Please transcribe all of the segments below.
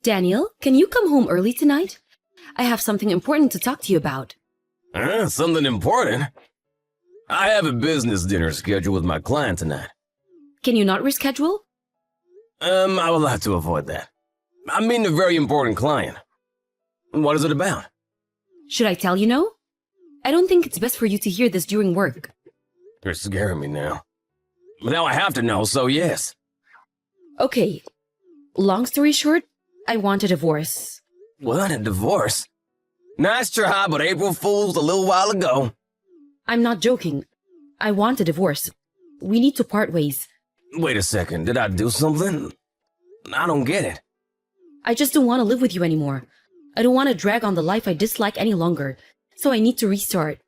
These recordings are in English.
Daniel, can you come home early tonight? I have something important to talk to you about. Something important? I have a business dinner scheduled with my client tonight. Can you not reschedule? I would like to avoid that. I'm meeting a very important client. What is it about? Should I tell you no? I don't think it's best for you to hear this during work. You're scaring me now. But now I have to know, so yes. Okay. Long story short, I want a divorce. What, a divorce? Nice try, but April Fool's a little while ago. I'm not joking. I want a divorce. We need to part ways. Wait a second, did I do something? I don't get it. I just don't want to live with you anymore. I don't want to drag on the life I dislike any longer. So I need to restart.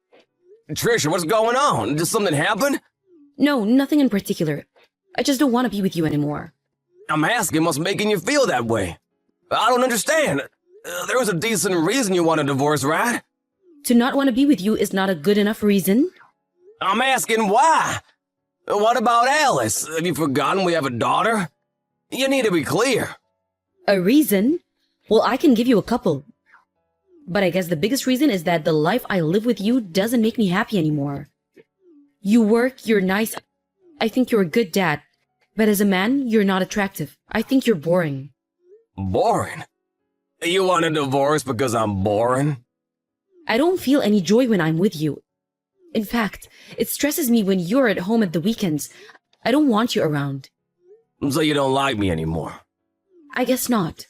Trisha, what's going on? Did something happen? No, nothing in particular. I just don't want to be with you anymore. I'm asking what's making you feel that way. I don't understand. There was a decent reason you want a divorce, right? To not want to be with you is not a good enough reason. I'm asking why. What about Alice? Have you forgotten we have a daughter? You need to be clear. A reason? Well, I can give you a couple. But I guess the biggest reason is that the life I live with you doesn't make me happy anymore. You work, you're nice. I think you're a good dad. But as a man, you're not attractive. I think you're boring. Boring? You want a divorce because I'm boring? I don't feel any joy when I'm with you. In fact, it stresses me when you're at home at the weekends. I don't want you around. So you don't like me anymore? I guess not.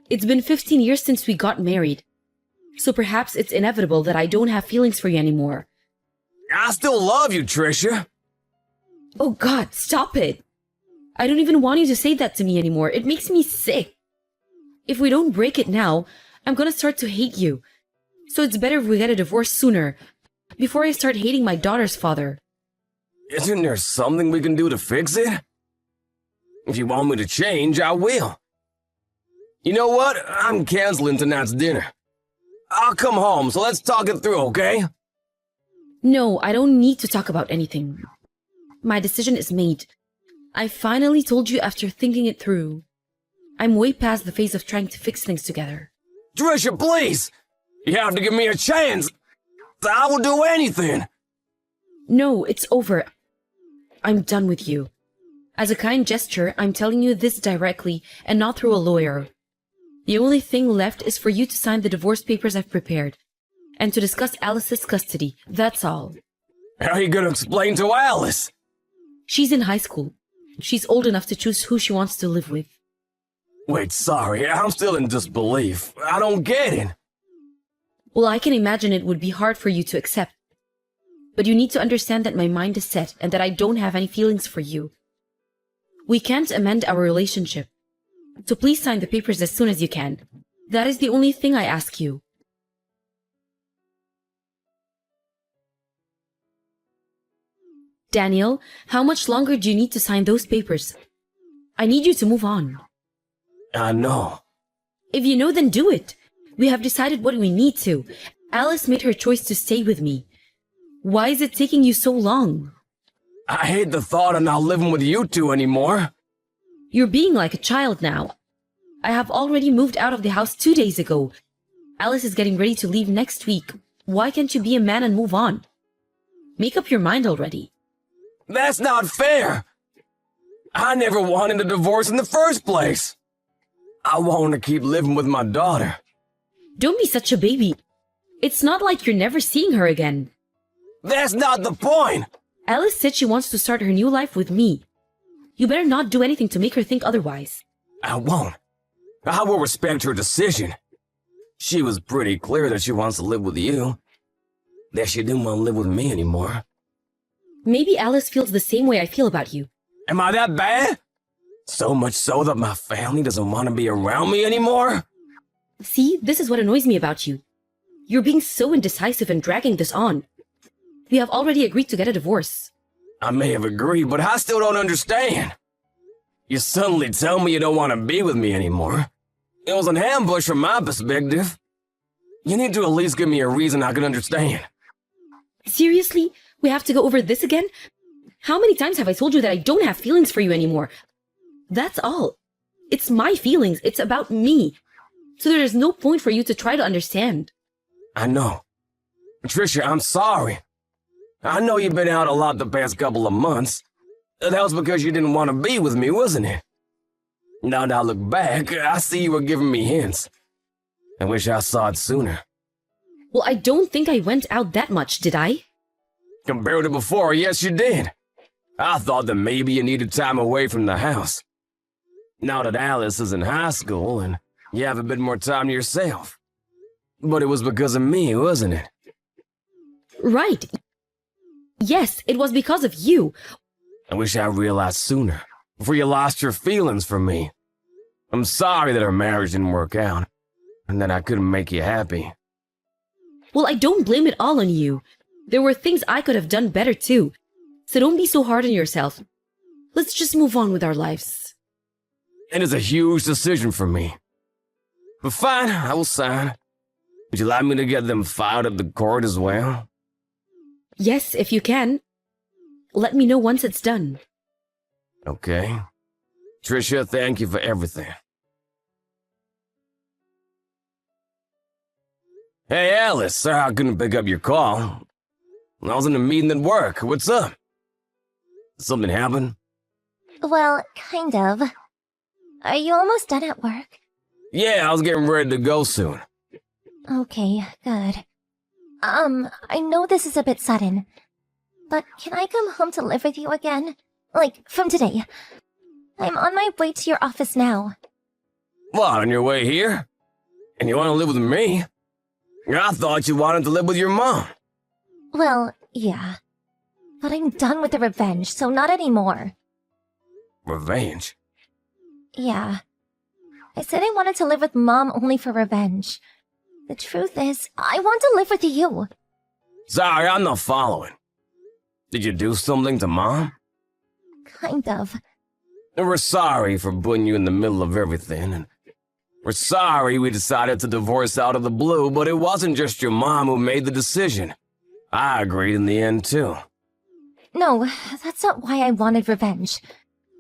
It's been 15 years since we got married. So perhaps it's inevitable that I don't have feelings for you anymore. I still love you, Trisha. Oh God, stop it. I don't even want you to say that to me anymore. It makes me sick. If we don't break it now, I'm gonna start to hate you. So it's better if we get a divorce sooner, before I start hating my daughter's father. Isn't there something we can do to fix it? If you want me to change, I will. You know what? I'm canceling tonight's dinner. I'll come home, so let's talk it through, okay? No, I don't need to talk about anything. My decision is made. I finally told you after thinking it through. I'm way past the phase of trying to fix things together. Trisha, please! You have to give me a chance! I will do anything! No, it's over. I'm done with you. As a kind gesture, I'm telling you this directly and not through a lawyer. The only thing left is for you to sign the divorce papers I've prepared, and to discuss Alice's custody. That's all. How are you gonna explain to Alice? She's in high school. She's old enough to choose who she wants to live with. Wait, sorry, I'm still in disbelief. I don't get it. Well, I can imagine it would be hard for you to accept. But you need to understand that my mind is set and that I don't have any feelings for you. We can't amend our relationship. So please sign the papers as soon as you can. That is the only thing I ask you. Daniel, how much longer do you need to sign those papers? I need you to move on. I know. If you know, then do it. We have decided what we need to. Alice made her choice to stay with me. Why is it taking you so long? I hate the thought of not living with you two anymore. You're being like a child now. I have already moved out of the house 2 days ago. Alice is getting ready to leave next week. Why can't you be a man and move on? Make up your mind already. That's not fair. I never wanted a divorce in the first place. I want to keep living with my daughter. Don't be such a baby. It's not like you're never seeing her again. That's not the point. Alice said she wants to start her new life with me. You better not do anything to make her think otherwise. I won't. I will respect her decision. She was pretty clear that she wants to live with you. That she didn't want to live with me anymore. Maybe Alice feels the same way I feel about you. Am I that bad? So much so that my family doesn't want to be around me anymore? See, this is what annoys me about you. You're being so indecisive and dragging this on. We have already agreed to get a divorce. I may have agreed, but I still don't understand. You suddenly tell me you don't want to be with me anymore. It was an ambush from my perspective. You need to at least give me a reason I can understand. Seriously? We have to go over this again? How many times have I told you that I don't have feelings for you anymore? That's all. It's my feelings. It's about me. So there is no point for you to try to understand. I know. Trisha, I'm sorry. I know you've been out a lot the past couple of months. That was because you didn't want to be with me, wasn't it? Now that I look back, I see you were giving me hints. I wish I saw it sooner. Well, I don't think I went out that much, did I? Compared to before, yes you did. I thought that maybe you needed time away from the house. Now that Alice is in high school and you have a bit more time to yourself. But it was because of me, wasn't it? Right. Yes, it was because of you. I wish I realized sooner, before you lost your feelings for me. I'm sorry that our marriage didn't work out, and that I couldn't make you happy. Well, I don't blame it all on you. There were things I could have done better too. So don't be so hard on yourself. Let's just move on with our lives. It is a huge decision for me. But fine, I will sign. Would you like me to get them filed at the court as well? Yes, if you can. Let me know once it's done. Okay. Trisha, thank you for everything. Hey, Alice, sorry I couldn't pick up your call. I was in a meeting at work. What's up? Something happened? Well, kind of. Are you almost done at work? Yeah, I was getting ready to go soon. Okay, good. I know this is a bit sudden, but can I come home to live with you again? Like, from today. I'm on my way to your office now. What, on your way here? And you want to live with me? I thought you wanted to live with your mom. Well, yeah. But I'm done with the revenge, so not anymore. Revenge? Yeah. I said I wanted to live with Mom only for revenge. The truth is, I want to live with you. Sorry, I'm not following. Did you do something to Mom? Kind of. And we're sorry for putting you in the middle of everything, and we're sorry we decided to divorce out of the blue, but it wasn't just your mom who made the decision. I agreed in the end, too. No, that's not why I wanted revenge.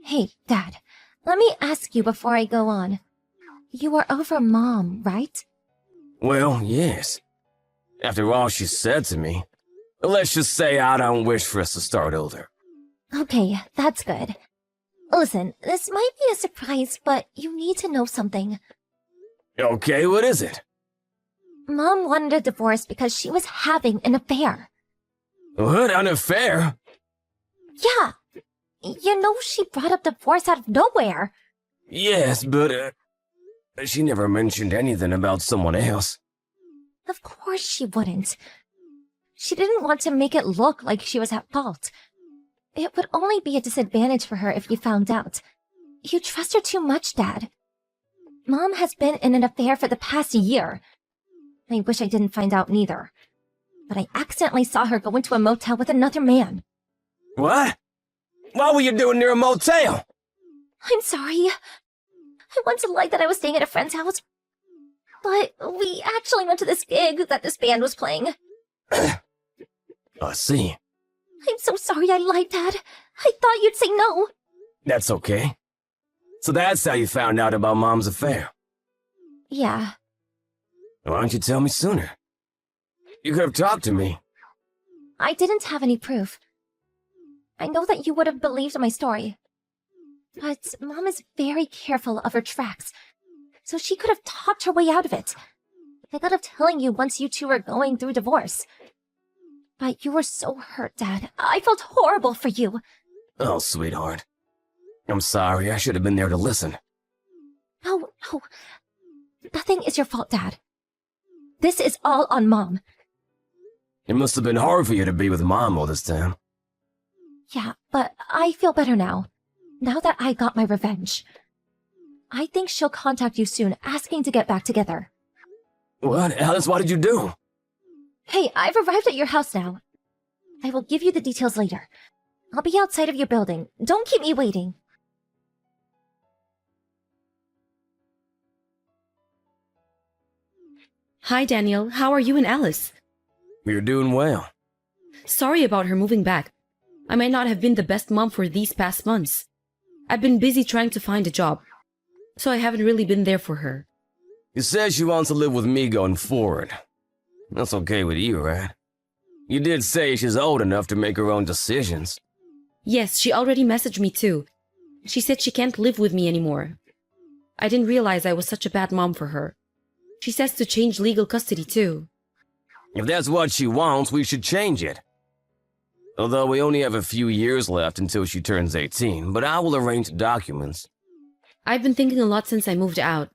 Hey, Dad, let me ask you before I go on. You were over Mom, right? Well, yes. After all she said to me, let's just say I don't wish for us to start over. Okay, that's good. Listen, this might be a surprise, but you need to know something. Okay, what is it? Mom wanted a divorce because she was having an affair. What, an affair? Yeah. You know she brought up divorce out of nowhere. Yes, but, she never mentioned anything about someone else. Of course she wouldn't. She didn't want to make it look like she was at fault. It would only be a disadvantage for her if you found out. You trust her too much, Dad. Mom has been in an affair for the past year. I wish I didn't find out neither. But I accidentally saw her go into a motel with another man. What? What were you doing near a motel? I'm sorry. I once lied that I was staying at a friend's house. But we actually went to this gig that this band was playing. I see. I'm so sorry I lied, Dad. I thought you'd say no. That's okay. So that's how you found out about Mom's affair. Yeah. Why don't you tell me sooner? You could have talked to me. I didn't have any proof. I know that you would have believed my story. But Mom is very careful of her tracks, so she could have talked her way out of it. I thought of telling you once you two were going through divorce. But you were so hurt, Dad. I felt horrible for you. Oh, sweetheart. I'm sorry, I should have been there to listen. No. Nothing is your fault, Dad. This is all on Mom. It must have been hard for you to be with Mom all this time. Yeah, but I feel better now. Now that I got my revenge. I think she'll contact you soon, asking to get back together. What? Alice, what did you do? Hey, I've arrived at your house now. I will give you the details later. I'll be outside of your building. Don't keep me waiting. Hi, Daniel. How are you and Alice? You're doing well. Sorry about her moving back. I might not have been the best mom for these past months. I've been busy trying to find a job. so I haven't really been there for her. You said she wants to live with me going forward. That's okay with you, right? You did say she's old enough to make her own decisions. Yes, she already messaged me too. She said she can't live with me anymore. I didn't realize I was such a bad mom for her. She says to change legal custody too. If that's what she wants, we should change it. Although we only have a few years left until she turns 18, but I will arrange the documents. I've been thinking a lot since I moved out.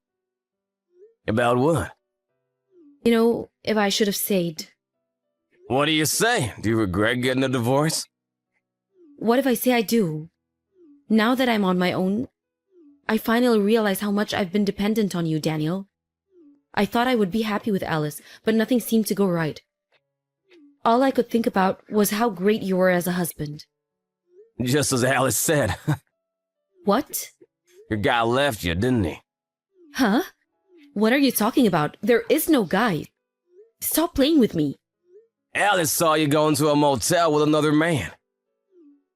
About what? You know, if I should have stayed. What do you say? Do you regret getting a divorce? What if I say I do? Now that I'm on my own, I finally realize how much I've been dependent on you, Daniel. I thought I would be happy with Alice, but nothing seemed to go right. All I could think about was how great you were as a husband. Just as Alice said. What? Your guy left you, didn't he? Huh? What are you talking about? There is no guy. Stop playing with me. Alice saw you going to a motel with another man.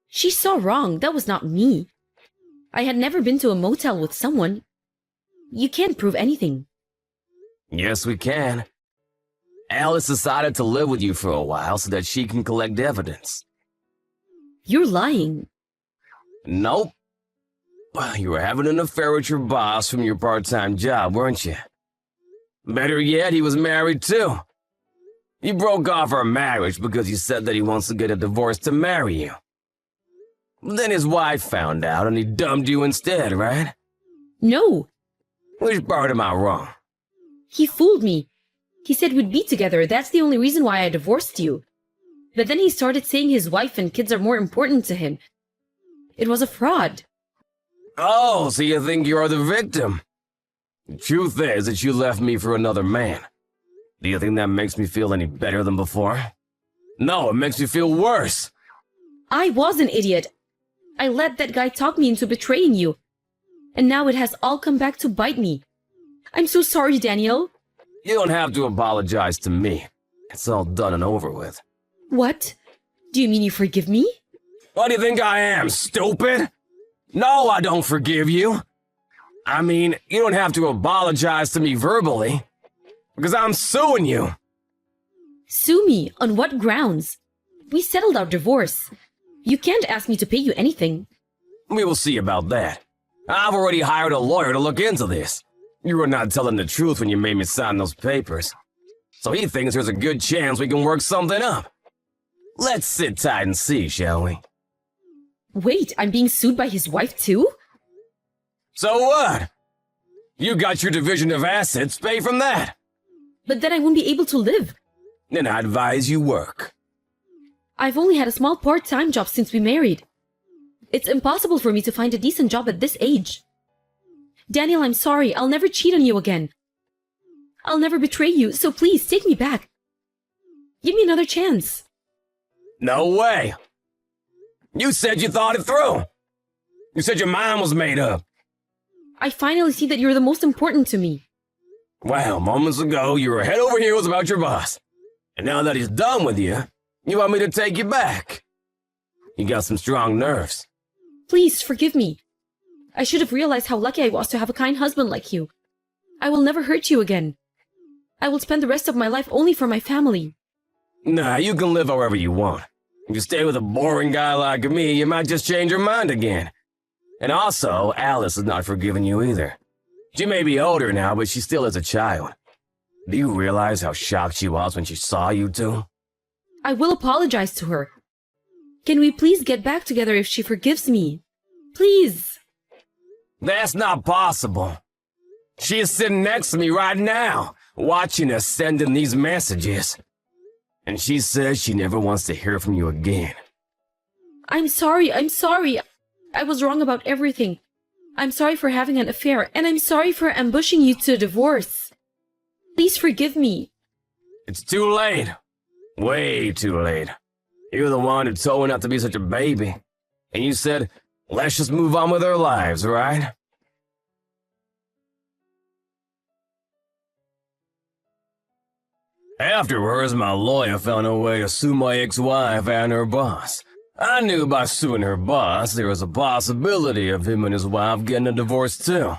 She saw wrong. That was not me. I had never been to a motel with someone. You can't prove anything. Yes, we can. Alice decided to live with you for a while so that she can collect evidence. You're lying. Nope. You were having an affair with your boss from your part-time job, weren't you? Better yet, he was married too. You broke off our marriage because he said that he wants to get a divorce to marry you. Then his wife found out and he dumped you instead, right? No. Which part am I wrong? He fooled me. He said we'd be together. That's the only reason why I divorced you. But then he started saying his wife and kids are more important to him. It was a fraud. Oh, so you think you're the victim? The truth is that you left me for another man. Do you think that makes me feel any better than before? No, it makes me feel worse. I was an idiot. I let that guy talk me into betraying you. And now it has all come back to bite me. I'm so sorry, Daniel. You don't have to apologize to me. It's all done and over with. What? Do you mean you forgive me? What do you think I am, stupid? No, I don't forgive you. I mean, you don't have to apologize to me verbally. Because I'm suing you. Sue me? On what grounds? We settled our divorce. You can't ask me to pay you anything. We will see about that. I've already hired a lawyer to look into this. You were not telling the truth when you made me sign those papers. So he thinks there's a good chance we can work something up. Let's sit tight and see, shall we? Wait, I'm being sued by his wife too? So what? You got your division of assets, pay from that. But then I won't be able to live. Then I advise you work. I've only had a small part-time job since we married. It's impossible for me to find a decent job at this age. Daniel, I'm sorry. I'll never cheat on you again. I'll never betray you, so please take me back. Give me another chance. No way. You said you thought it through. You said your mind was made up. I finally see that you're the most important to me. Well, moments ago, you were head over heels about your boss. And now that he's done with you, you want me to take you back. You got some strong nerves. Please forgive me. I should have realized how lucky I was to have a kind husband like you. I will never hurt you again. I will spend the rest of my life only for my family. Nah, you can live however you want. If you stay with a boring guy like me, you might just change your mind again. And also, Alice has not forgiven you either. She may be older now, but she still is a child. Do you realize how shocked she was when she saw you two? I will apologize to her. Can we please get back together if she forgives me? Please. That's not possible. She is sitting next to me right now, watching us sending these messages. And she says she never wants to hear from you again. I'm sorry. I was wrong about everything. I'm sorry for having an affair, and I'm sorry for ambushing you to a divorce. Please forgive me. It's too late. Way too late. You're the one who told me not to be such a baby. And you said, let's just move on with our lives, right? Afterwards, my lawyer found a way to sue my ex-wife and her boss. I knew by suing her boss, there was a possibility of him and his wife getting a divorce too.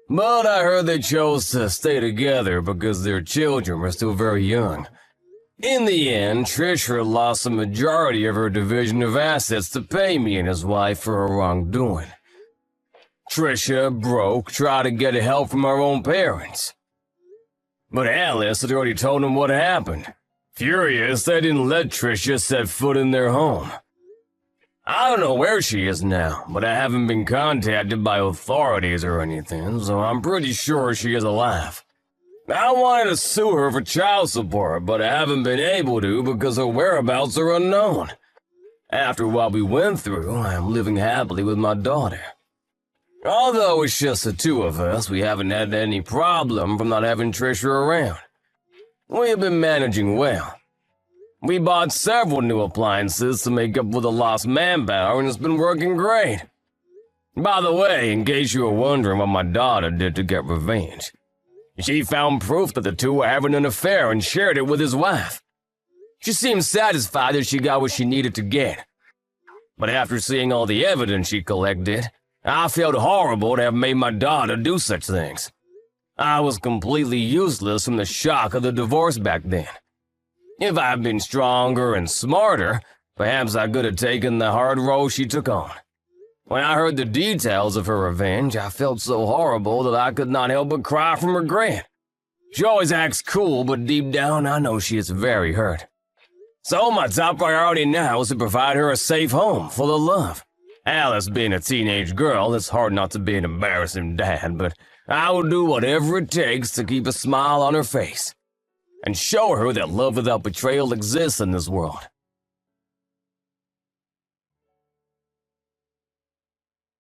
But I heard they chose to stay together because their children were still very young. In the end, Trisha lost the majority of her division of assets to pay me and his wife for her wrongdoing. Trisha, broke, tried to get help from her own parents. But Alice had already told him what happened. Furious, they didn't let Trisha set foot in their home. I don't know where she is now, but I haven't been contacted by authorities or anything, so I'm pretty sure she is alive. I wanted to sue her for child support, but I haven't been able to because her whereabouts are unknown. After what we went through, I am living happily with my daughter. Although it's just the two of us, we haven't had any problem from not having Trisha around. We have been managing well. We bought several new appliances to make up for the lost manpower, and it's been working great. By the way, in case you were wondering what my daughter did to get revenge, she found proof that the two were having an affair and shared it with his wife. She seemed satisfied that she got what she needed to get. But after seeing all the evidence she collected, I felt horrible to have made my daughter do such things. I was completely useless from the shock of the divorce back then. If I had been stronger and smarter, perhaps I could have taken the hard role she took on. When I heard the details of her revenge, I felt so horrible that I could not help but cry from regret. She always acts cool, but deep down I know she is very hurt. So my top priority now is to provide her a safe home full of love. Alice being a teenage girl, it's hard not to be an embarrassing dad, but I will do whatever it takes to keep a smile on her face and show her that love without betrayal exists in this world.